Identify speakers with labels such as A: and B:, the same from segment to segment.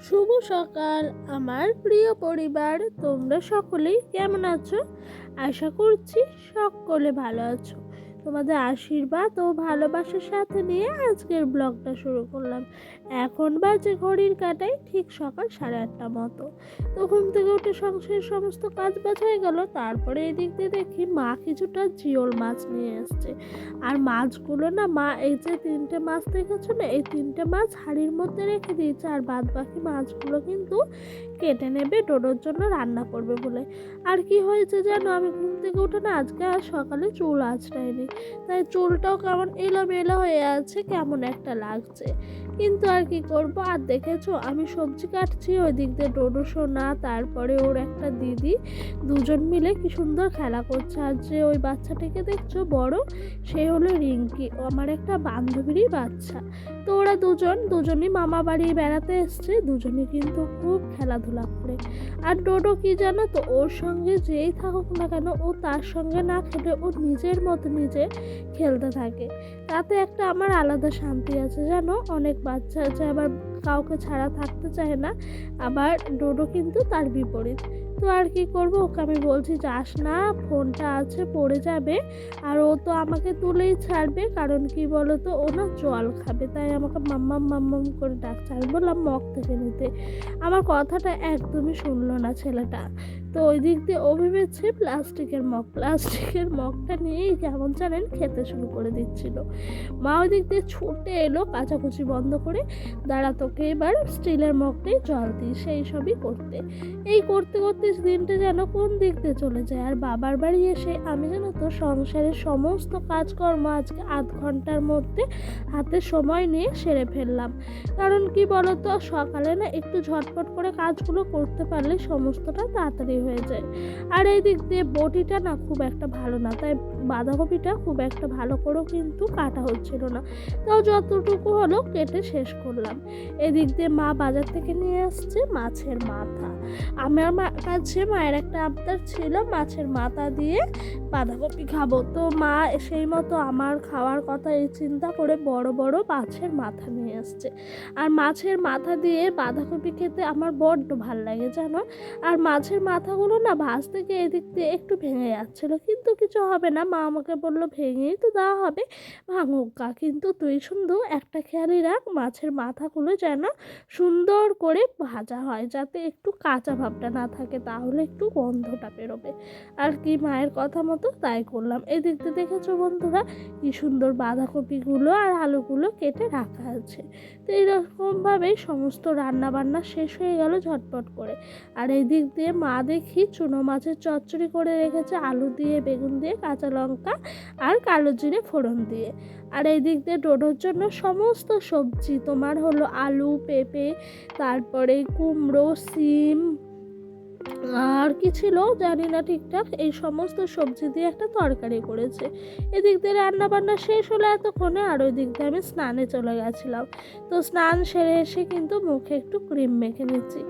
A: শুভ সকাল আমার প্রিয় পরিবার, তোমরা সকলেই কেমন আছো? আশা করছি সকলে ভালো আছো। তোমাদের আশীর্বাদ ও ভালোবাসার সাথে নিয়ে আজকের ব্লগটা শুরু করলাম। এখন বাজে ঘড়ির কাঁটায় ঠিক সকাল 8:30 মতো। তো ঘুম থেকে উঠে সংসারের সমস্ত কাজ বাজ হয়ে গেল। তারপরে এদিক দিয়ে দেখি মা কিছুটা জিওল মাছ নিয়ে এসছে। আর মাছগুলো না মা এই যে 3টে মাছ দেখেছো না, এই 3টে মাছ হাঁড়ির মধ্যে রেখে দিয়েছে। আর বাদ বাকি মাছগুলো কিন্তু কেটে নেবে ডোডোর জন্য রান্না করবে বলে। আর কি হয়েছে জানো, আমি ঘুম থেকে উঠে না আজকে আর সকালে চুল আঁচড়াইনি, তাই চুলটাও কেমন এলোমেলো হয়ে আছে, কেমন একটা লাগছে। কিন্তু আর কি করব। আর দেখেছো আমি সবজি কাটছি, ওই দিক দিয়ে ডোডো সোনা তারপরে ওর একটা দিদি দুজন মিলে কি সুন্দর খেলা করছে। আর যে ওই বাচ্চাটাকে দেখছো বড়, সে হলো রিঙ্কি, আমার একটা বান্ধবীরই বাচ্চা। তো ওরা দুজনই মামা বাড়ি বেড়াতে এসছে, দুজনে কিন্তু খুব খেলাধুলা করে। আর ডোডো কি জানো তো, ওর সঙ্গে যেই থাকুক না কেন ও তার সঙ্গে না খেলে ও নিজের মতো নিজে খেলতে থাকে। তাতে একটা আমার আলাদা শান্তি আছে জানো। অনেক বাচ্চা আছে আবার কাউকে ছাড়া থাকতে চায় না, আবার ডোডো কিন্তু তার বিপরীত। তো আর কি করবো, ওকে আমি বলছি যাস না, ফোনটা আছে পড়ে যাবে। আর ও তো আমাকে তুলেই ছাড়বে, কারণ কি বলতো ও না জল খাবে, তাই আমাকে মাম্মাম মাম্মাম করে ডাকছে। আমি বললাম মগ থেকে নিতে, আমার কথাটা একদমই শুনলো না ছেলেটা। তো ওই দিক দিয়ে ও ভেবেছে প্লাস্টিকের মগটা নিয়েই যেমন জানেন খেতে শুরু করে দিচ্ছিল। মা ওই দিক দিয়ে ছুটে এলো কাচাকুচি বন্ধ করে, দাঁড়া তোকে এবার স্টিলের মগটাই জল দিই, সেই সবই করতে এই করতে করতে দিনটা যেন কোন দিক দিয়ে চলে যায়। আর বাবার বাড়ি এসে আমি জানো তো সংসারের সমস্ত কাজকর্ম আজকে আধ ঘন্টার মধ্যে হাতে সময় নিয়ে সেরে ফেললাম। কারণ কি বলতো, সকালে না একটু ঝটপট করে কাজগুলো করতে পারলে সমস্তটা তাড়াতাড়ি হয়ে যায়। আর এই দিক দিয়ে বটিটা না খুব একটা ভালো না, তাই বাঁধাকপিটা খুব একটা ভালো করেও কিন্তু কাটা হচ্ছিল না। তাও যতটুকু হলো কেটে শেষ করলাম। এদিক দিয়ে মা বাজার থেকে নিয়ে আসছে মাছের মাথা। আমার কাছে মায়ের একটা আবদার ছিল মাছের মাথা দিয়ে বাঁধাকপি খাবো। তো মা সেই মতো আমার খাওয়ার কথা এই চিন্তা করে বড় বড় মাছের মাথা নিয়ে আসছে। আর মাছের মাথা দিয়ে বাঁধাকপি খেতে আমার বড্ড ভাল লাগে জানো। আর মাছের মাথাগুলো না ভাজতে গিয়ে এদিক দিয়ে একটু ভেঙে যাচ্ছিলো, কিন্তু কিছু হবে না, মা আমাকে বললো ভেঙেই তো দেওয়া হবে, ভাঙুক গা, কিন্তু তুই শুধু একটা খেয়ালই রাখ মাছের মাথাগুলো যেন সুন্দর করে ভাজা হয়, যাতে একটু কাঁচা ভাবটা না থাকে, তাহলে একটু গন্ধটা বেরোবে। আর কি মায়ের কথা মতো তাই করলাম। এদিক দিয়ে দেখেছো বন্ধুরা কি সুন্দর বাঁধাকপিগুলো আর আলুগুলো কেটে রাখা আছে। তো এইরকমভাবেই সমস্ত রান্না বান্না শেষ হয়ে গেল ঝটপট করে। আর এই দিক দিয়ে মা দেখি চুনো মাছের চচ্চড়ি করে রেখেছে, আলু দিয়ে বেগুন দিয়ে কাঁচা লঙ্কা আর কালো জিরে ফোড়ন দিয়ে। আর এই দিক দিয়ে ডোডোর জন্য সমস্ত সবজি, তোমার হলো আলু পেঁপে তারপরে কুমড়ো সিম আর কি ছিল জানি না ঠিকঠাক, এই সমস্ত সবজি দিয়ে একটা তরকারি করেছে। এদিক দিয়ে রান্না বান্না শেষ হলো এতক্ষণে। আর ওই দিক দিয়ে আমি স্নানে চলে গেছিলাম। তো স্নান সেরে এসে কিন্তু মুখে একটু ক্রিম মেখে নিচ্ছি।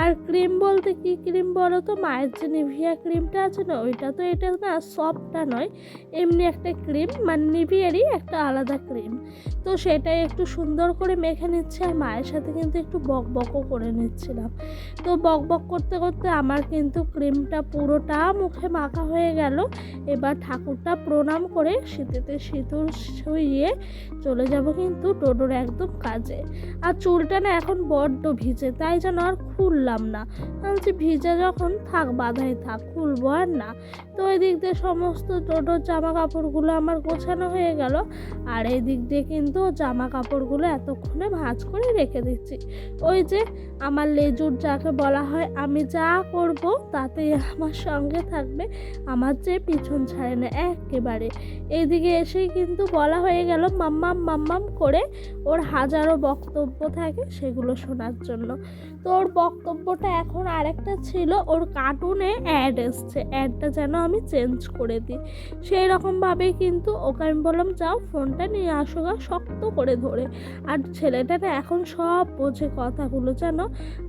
A: আর ক্রিম বলতে কি ক্রিম বলো তো, মায়ের যে নিভিয়া ক্রিমটা আছে না ওইটা, তো এটা না সফটটা নয়, এমনি একটা ক্রিম, মানে নিভিয়ারই একটা আলাদা ক্রিম। তো সেটাই একটু সুন্দর করে মেখে নিচ্ছে। আর মায়ের সাথে কিন্তু একটু বকবকও করে নিচ্ছিলাম। তো বকবক করতে করতে আমার কিন্তু ক্রিমটা পুরোটা মুখে মাখা হয়ে গেল। এবার ঠাকুরটা প্রণাম করে শীতেতে সিঁদুর ছুঁইয়ে চলে যাব কিন্তু ডোডোর একদম কাজে। আর চুলটা না এখন বড্ড ভিজে, তাই যেন আর খুললাম না, ভাবছি ভিজে যখন থাক বাঁধাই থাক, খুলবো আর না। তো ওই দিক দিয়ে সমস্ত ডোডোর জামা কাপড়গুলো আমার গোছানো হয়ে গেল। আর এই দিক দিয়ে কিন্তু জামা কাপড়গুলো এতক্ষণে ভাঁজ করে রেখে দিচ্ছি। ওই যে আমার লেজুর যাকে বলা হয়, আমি যা করব তাতেই আমার সঙ্গে থাকবে, আমার যে পিছন ছাড়ে না একেবারে। এইদিকে এসেই কিন্তু বলা হয়ে গেল মাম্মাম মাম্মাম করে, ওর হাজারো বক্তব্য থাকে সেগুলো শোনার জন্য। তো ওর বক্তব্যটা এখন আরেকটা ছিল, ওর কার্টুনে অ্যাড এসছে, অ্যাডটা যেন আমি চেঞ্জ করে দিই। সেই রকমভাবেই কিন্তু ওকে আমি বললাম যাও ফোনটা নিয়ে আসো গা, শক্ত করে ধরে। আর ছেলেটা না এখন সব বোঝে কথাগুলো যেন।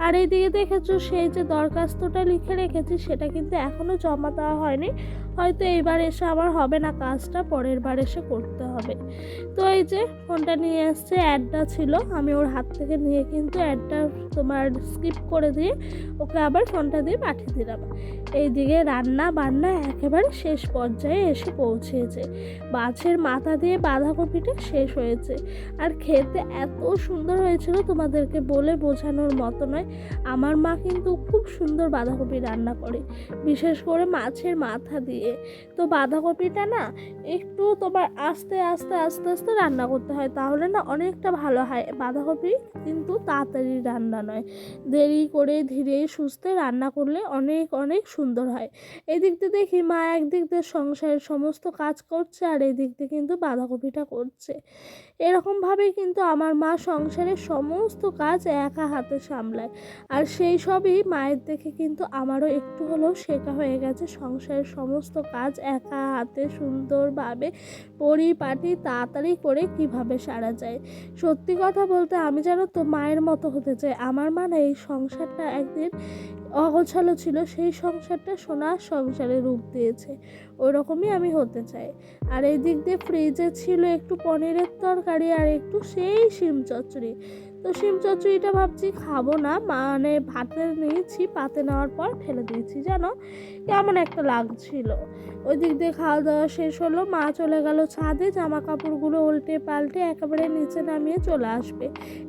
A: আর এইদিকে দেখেছো সেই যে দরখাস্তটা লিখে রেখেছি সেটা কিন্তু এখনও জমা দেওয়া হয়নি, হয়তো এইবার এসে আমার হবে না কাজটা, পরের বার এসে করতে হবে। তো এই যে ফোনটা নিয়ে এসছে, অ্যাডটা ছিল, আমি ওর হাত থেকে নিয়ে কিন্তু অ্যাডটা তোমার স্কিপ করে দিয়ে ওকে আবার ফোনটা দিয়ে পাঠিয়ে দিলাম। এইদিকে রান্না বান্না একেবারে শেষ পর্যায়ে এসে পৌঁছেছে। মাছের মাথা দিয়ে বাঁধাকপিটা শেষ হয়েছে, আর খেতে এত সুন্দর হয়েছিল তোমাদেরকে বলে বোঝানোর মতো নয়। আমার মা কিন্তু খুব সুন্দর বাঁধাকপি রান্না করে, বিশেষ করে মাছের মাথা দিয়ে। তো বাঁধাকপিটা না একটু তোমার আস্তে আস্তে আস্তে আস্তে রান্না করতে হয়, তাহলে না অনেকটা ভালো হয়। বাঁধাকপি কিন্তু তাড়াতাড়ি রান্না নয়, দেরি করে ধীরে সুস্থে রান্না করলে অনেক অনেক সুন্দর হয়। এদিক দিয়ে দেখি মা একদিক দিয়ে সংসারের সমস্ত কাজ করছে, আর এদিক দিয়ে কিন্তু বাঁধাকপিটা করছে। এরকমভাবেই কিন্তু আমার মা সংসারের সমস্ত কাজ একা হাতে সামলায়, আর সেই সবই মায়ের দেখে কিন্তু আমারও একটু হলেও শেখা হয়ে গেছে সংসারের সমস্ত কাজ একা হাতে সুন্দরভাবে পরিপাটি তাড়াতাড়ি করে কিভাবে সারা যায়। সত্যি কথা বলতে আমি জানো তো মায়ের মতো হতে চাই। আমার মা না এই সংসারটা একদিন অগোছালো ছিল, সেই সংসারটা সোনার সংসারে রূপ দিয়েছে, ওরকমই আমি হতে চাই। আর এই দিক দিয়ে ফ্রিজে ছিল একটু পনিরের তরকারি আর একটু সেই শিম চচ্চড়ি। তো শিম চচ্চড়িটা ভাবছি খাবো না, মানে ভাতে নিয়েছি, পাতে নেওয়ার পর ফেলে দিয়েছি, জানো কেমন একটা লাগছিল। ওই দিক দিয়ে খাওয়া দাওয়া শেষ হলো, মা চলে গেল ছাদে, জামা কাপড়গুলো উল্টে পাল্টে একেবারে নিচে নামিয়ে চলে আসবে।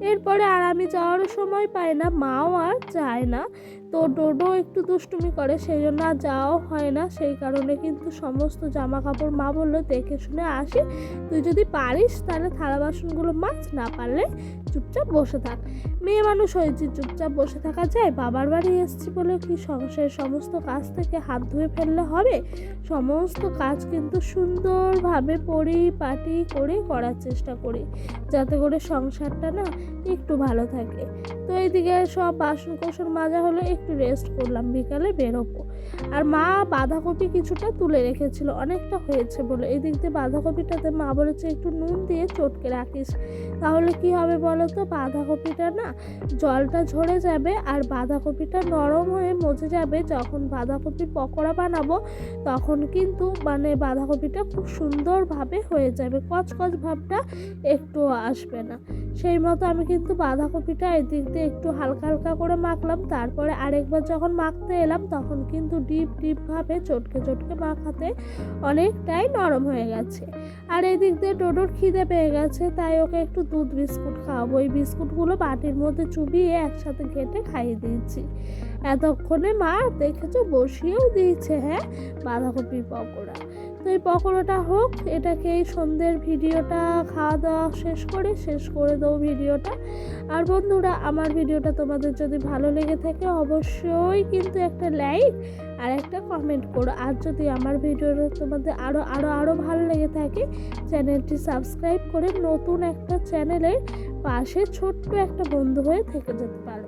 A: এরপরে আর আমি যাওয়ারও সময় পাই না, মাও আর যায় না। তো ডোডো একটু দুষ্টুমি করে, সেই জন্য আর যাওয়াও হয় না। সেই কারণে কিন্তু সমস্ত জামা কাপড় মা বললো দেখে শুনে আসি, তুই যদি পারিস তাহলে থালা বাসনগুলো মাছ, না পারলে চুপচাপ বসে থাক। মেয়ে মানুষ হয়েছি, চুপচাপ বসে থাকা যায়? বাবার বাড়ি এসেছি বলে কি সংসারের সমস্ত কাজ থেকে হাত ধুয়ে ফেললে হবে? সমস্ত কাজ কিন্তু সুন্দরভাবে পরিপাটি করে করার চেষ্টা করি, যাতে করে সংসারটা না একটু ভালো থাকে। তো এইদিকে সব বাসন কোসন মাজা হলো, একটু রেস্ট করলাম, বিকালে বেরোবো। আর মা বাঁধাকপি কিছুটা তুলে রেখেছিল, অনেকটা হয়েছে বলে। এই দিক দিয়ে বাঁধাকপিটাতে মা বলেছে একটু নুন দিয়ে চটকে রাখিস, তাহলে কি হবে বলো তো, বাঁধাকপিটা না জলটা ঝরে যাবে আর বাঁধাকপিটা নরম হয়ে মজে যাবে। যখন বাঁধাকপির পকোড়া বানাবো তখন কিন্তু মানে বাঁধাকপিটা খুব সুন্দরভাবে হয়ে যাবে, কচকচ ভাবটা একটু আসবে না। সেই মতো আমি কিন্তু বাঁধাকপিটা এদিক দিয়ে একটু হালকা হালকা করে মাখলাম, তারপরে আরেকবার যখন মাখতে এলাম তখন কিন্তু ডিপ ডিপভাবে চটকে চটকে মাখাতে অনেকটাই নরম হয়ে গেছে। আর এদিক দিয়ে ডোডোর খিদে পেয়ে গেছে, তাই ওকে একটু দুধ বিস্কুট খাওয়াবো। ওই বিস্কুটগুলো বাটির মধ্যে চুবিয়ে একসাথে ঘেটে খাইয়ে দিয়েছি। এতক্ষণে মা দেখেছো বসিয়েও দিয়েছে, হ্যাঁ, বাঁধাকপির পকোড়া। তো এই পকোড়াটা হোক, এটাকে এই সন্ধ্যের ভিডিওটা খাওয়া দাওয়া শেষ করে দেবো ভিডিওটা। আর বন্ধুরা, আমার ভিডিওটা তোমাদের যদি ভালো লেগে থাকে অবশ্যই কিন্তু একটা লাইক আর একটা কমেন্ট করো। আর যদি আমার ভিডিওটা তোমাদের আরও আরও আরও ভালো লেগে থাকে, চ্যানেলটি সাবস্ক্রাইব করে নতুন একটা চ্যানেলের পাশে ছোট্ট একটা বন্ধু হয়ে থেকে যেতে পারো।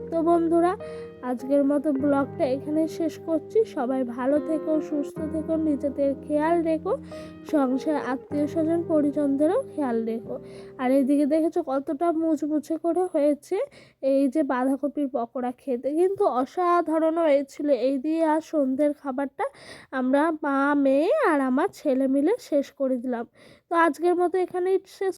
A: তো বন্ধুরা, আজকের মতো ব্লগটা এখানে শেষ করছি। সবাই ভালো থেকো, সুস্থ থেকো, নিজেদের খেয়াল রেখো, সংসার আত্মীয় স্বজন পরিজনদেরও খেয়াল রেখো। আর এইদিকে দেখেছো কতটা মুচমুচে করে হয়েছে। এই যে বাঁধাকপির পকোড়া খেতে কিন্তু অসাধারণ হয়েছিল। এই দিয়ে আর সন্ধ্যের খাবারটা আমরা মা মেয়ে আর আমার ছেলে মিলে শেষ করে দিলাম। তো আজকের মতো এখানেই শেষ